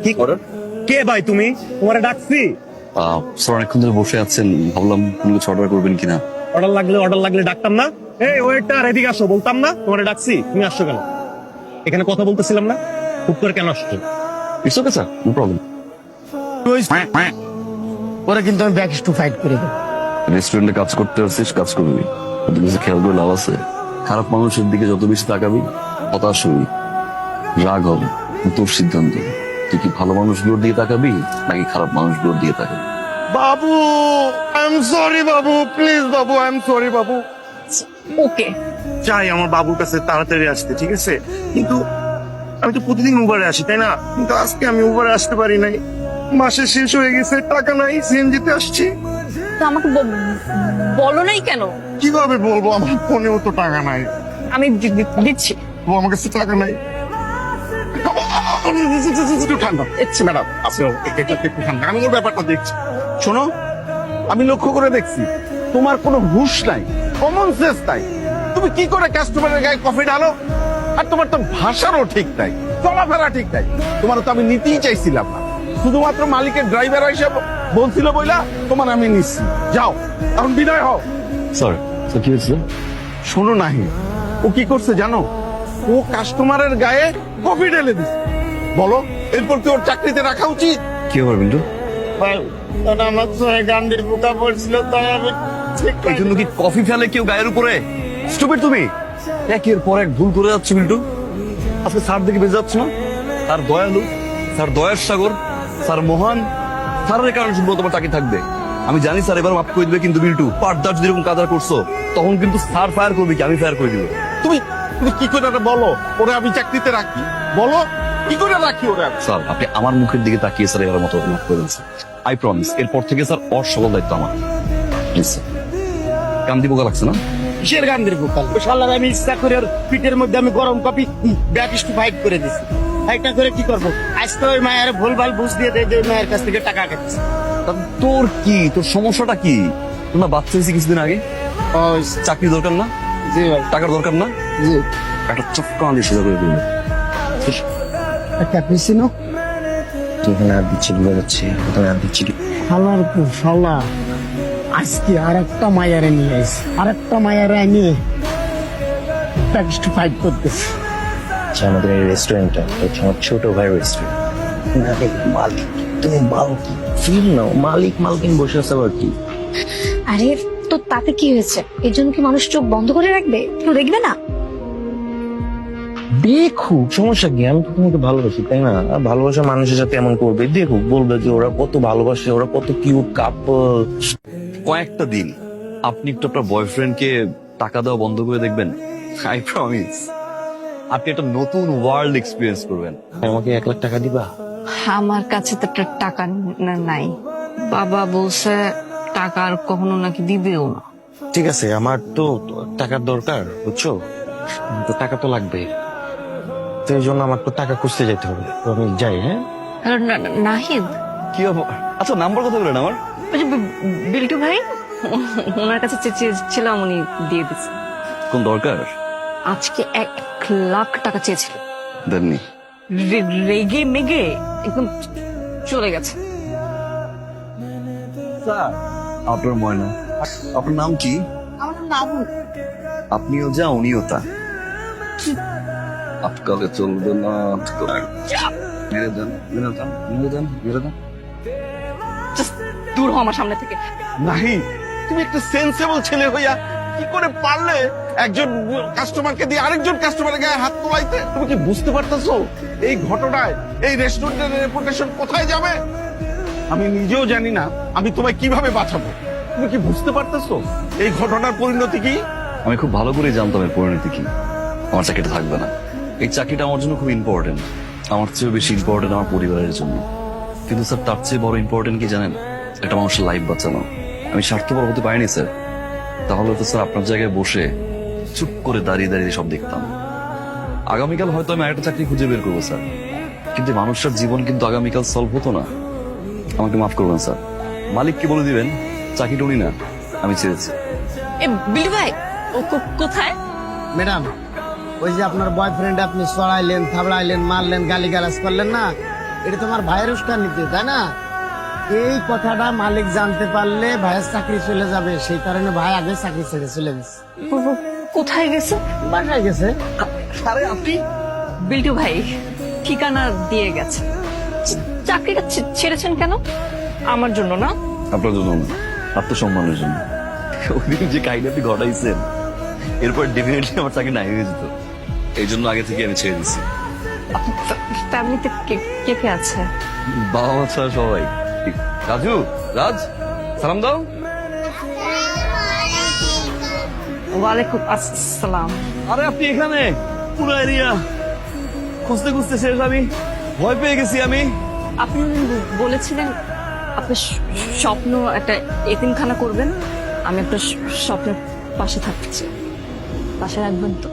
কি করো? কে ভাই তুমি? তোমারে ডাকছি। স্যার অনেকক্ষণ ধরে বসে আছেন, ভাবলাম কোনো কিছু অর্ডার করবেন কিনা। অর্ডার লাগলে ডাকতাম না? এই ওয়েটার এদিকে আসো, বলতাম না তোমারে ডাকছি? তুমি আসছো কেন? এখানে কথা বলতেছিলাম না, খুব করে কেন আসছো? It's okay sir, no problem. ওরা কিন্তু আমি ব্যাক টু ফাইট করে দেবো। রেস্টুরেন্টে কাজ করতে আসছিস, কাজ করবি। ওদের কিছু খেয়াল করে লাভ আছে? খারাপ মানুষের দিকে যত বেশি তাকাবি হতাশ হবি, রাগ হবে। তোর সিদ্ধান্ত, তুই কি ভালো মানুষগুলোর দিকে তাকাবি নাকি খারাপ মানুষগুলোর দিকে তাকাবি? বাবু I am sorry Babu, please Babu I am sorry বাবু। ওকে, চাই আমার বাবুর কাছে তাড়াতাড়ি আসতে, ঠিক আছে? কিন্তু আমি তো প্রতিদিন উবারে আসি, তাই না? কিন্তু আজকে আমি উবারে আসতে পারি নাই, মাসে শেষ হয়ে গেছে, টাকা নাই, সিএনজিতে আসছি। তো আমাকে বলো নাই কেন? কিভাবে বলবো, আমার ফোনেও তো টাকা নাই। আমি দিচ্ছি। ও আমার কাছে টাকা নাই। একটু ঠান্ডা ম্যাডাম, আপনি একটু ঠান্ডা, আমি ওর ব্যাপারটা দেখছি। শোনো, আমি লক্ষ্য করে দেখছি তোমার কোনো হুঁশ নাই, কমন সেন্স নাই। তুমি কি করে কাস্টমারের গায়ে কফি ঢালো? আর তোমার তো ভাষারও ঠিক নাই, চলাফেরা ঠিক নাই। তোমার তো আমি নিতেই চাইছিলাম না, শুধুমাত্র মালিকের ড্রাইভার হিসেবে বলছিল বইলা তোমার আমি নিচ্ছি। যাও এখন বিদায় হও। স্যার স্যার কি হয়েছিল? শোনো নাহি, ও কি করছে জানো? ও কাস্টমারের গায়ে কফি ঢেলে দিচ্ছে। বলো, এরপর কি ওর চাকরিতে রাখা উচিত? কি হবে বিন্টু? আমার চোখে গান্ধির পোকা পড়ছিল, তাই আমি এই জন্য কি কফি ফেলে কেউ গায়ের উপরে? স্টুপিড তুমি, একের পর এক ভুল করে যাচ্ছে বিল্টু। আজকে স্যার দেখে বেঁচে যাচ্ছে না? স্যার দয়ালু, স্যার দয়ার সাগর, স্যার মহান। স্যারের কারণে শুধু তোমার চাকরি থাকবে। আমি জানি স্যার এবার মাফ করে দিবে, কিন্তু বিল্টু পার্দার যদি এরকম কাজ করছো তখন কিন্তু স্যার ফায়ার করবে কি আমি ফায়ার করে দিব। তুমি তুমি কি করে এটা বলো ওরে আমি চাকরিতে রাখি? বলো কি করে রাখি ওরে? স্যার আপনি আমার মুখের দিকে তাকিয়ে স্যার এবার মতো মাফ করে দিন। আই প্রমিস এরপর থেকে স্যার ওর সকল দায়িত্ব আমার। Please sir. কান্দি বোকা লাগছে না? কিসের গান্ধির পোকা? শালার আমি ইচ্ছা করে ওর পিঠের মধ্যে আমি গরম কফি ব্যাক টু ফাইট করে দিছি। একটা করে কি করবো? আজকে ওই মায়ের ভুলভাল বুঝ দিয়ে দেয়, ওই মায়ের কাছ থেকে টাকা কেটেছে। তা তোর কি, তোর সমস্যাটা কি? তোমরা বাচ্চা হয়েছে কিছুদিন আগে, চাকরি দরকার না, জি ভাই, টাকার দরকার না, জি। একটা চক্কা আলি সোজা করে দিল। একটা পিছিনো যেখানে আর দিচ্ছি বোঝা যাচ্ছে, কোথায় আর দিচ্ছি। শালার শালা আজকে আর একটা মায়ারে নিয়ে আইস, আর একটা মায়ারে নিয়ে ব্যাক টু ফাইট করতেছে। আচ্ছা, আমাদের এই রেস্টুরেন্টটা হচ্ছে আমার ছোট ভাইয়ের রেস্টুরেন্ট। মালিক, তুমি মালকিন ফিল নাও, মালিক মালকিন বসে আছে আবার কি? আরে তো তাতে কি হয়েছে? এর জন্য কি মানুষ চোখ বন্ধ করে রাখবে? কেউ দেখবে না? দেখুক, সমস্যা কি? আমি তো তোমাকে ভালোবাসি, তাই না? আর ভালোবাসা মানুষের সাথে এমন করবে, দেখুক, বলবে যে ওরা কত ভালোবাসে, ওরা কত কিউট কাপল। কয়েকটা দিন আপনি একটু আপনার বয়ফ্রেন্ডকে টাকা দেওয়া বন্ধ করে দেখবেন, আই প্রমিস আপনি একটা নতুন ওয়ার্ল্ড এক্সপিরিয়েন্স করবেন। আমাকে 1 লাখ টাকা দিবা? আমার কাছে তো একটা টাকা নাই। বাবা বলছে টাকা আর কখনো নাকি দিবেও না। ঠিক আছে, আমার তো টাকার দরকার, বুঝছো? তো টাকা তো লাগবে, তো এই জন্য আমার তো টাকা খুঁজতে যেতে হবে। তো আমি যাই, হ্যাঁ? আর নাহিদ, কি হবে? আচ্ছা নাম্বার কথা বলেন আমার। ওই যে বিল্টু ভাই, ওনার কাছে চেয়েছিলাম, উনি দিয়ে দিচ্ছে। কোন দরকার? আজকে 1 লাখ টাকা চেয়েছিল, দেননি? রেগে মেগে একদম চলে গেছে। স্যার আপনার ময়না, আপনার নাম কি? আমার নাম আপনিও যা উনিও তা। আটকালে চলবে না, মেরে দেন মেরে দেন মেরে দেন মেরে দেন। জাস্ট দূর হও আমার সামনে থেকে। নাহি, তুমি একটা সেন্সেবল ছেলে হইয়া কি করে পারলে একজন কাস্টমারকে দিয়ে আরেকজন কাস্টমারের গায়ে হাত তোলাইতে? তুমি কি বুঝতে পারতেছো এই ঘটনায় এই রেস্টুরেন্টের রেপুটেশন কোথায় যাবে? আমি নিজেও জানি না আমি তোমায় কিভাবে বাঁচাবো। তুমি কি বুঝতে পারতেছো এই ঘটনার পরিণতি কি? আমি খুব ভালো করে জানতাম এর পরিণতি কি। আমার চাকরিটা থাকবে না। এই চাকরিটা আমার জন্য খুব ইম্পর্টেন্ট, আমার চেয়েও বেশি ইম্পর্টেন্ট আমার পরিবারের জন্য। কিন্তু স্যার তার চেয়ে বড় ইম্পর্টেন্ট কি জানেন? একটা মানুষের লাইফ বাঁচানো। আমি স্বার্থপর হতে পারিনি স্যার, তাহলে তো স্যার আপনার জায়গায় বসে চুপ করে দাঁড়িয়ে দাঁড়িয়ে সব দেখতাম। আগামীকাল হয়তো আমি আরেকটা চাকরি খুঁজে বের করবো স্যার, কিন্তু মানুষটার জীবন কিন্তু আগামীকাল সলভ হতো না। আমাকে মাফ করবেন স্যার, মালিককে বলে দিবেন চাকরিটা উনি না, আমি ছেড়েছি। এ বিল্টু ভাই, ও কোথায়? ম্যাডাম, ওই যে আপনার বয়ফ্রেন্ড আপনি চড়াইলেন, থাবড়াইলেন, মারলেন, গালিগালাজ করলেন না, এটা তোমার ভাইয়ের উস্কানিতে, তাই না? এই কথাটা মালিক জানতে পারলে ভাইয়ের চাকরি চলে যাবে, সেই কারণে ভাই আগে চাকরি ছেড়ে চলে গেছে। কোথায় গেছে? বাসায় গেছে। আরে আপনি বিল্টু ভাই ঠিকানা দিয়ে গেছে। চাকরিটা ছেড়েছেন কেন? আমার জন্য না? আপনার জন্য না, আত্মসম্মানের জন্য। ওইদিন যে কাহিনী আপনি ঘটাইছেন, এরপর ডেফিনেটলি আমার চাকরি নাই হয়ে যেত। এই জন্য আগে থেকে আমি ছেড়ে দিচ্ছি। ফ্যামিলিতে কে কে কে আছে? বাবা মা ছাড়া সবাই। রাজু, রাজ, সালাম দাও। ওয়ালাইকুম আসসালাম। আরে আপনি এখানে? পুরো এরিয়া খুঁজতে খুঁজতে শেষ, আমি ভয় পেয়ে গেছি আমি। আপনি বলেছিলেন আপনার স্বপ্ন একটা এতিমখানা করবেন। আমি আপনার স্বপ্নের পাশে থাকছি, পাশে রাখবেন তো?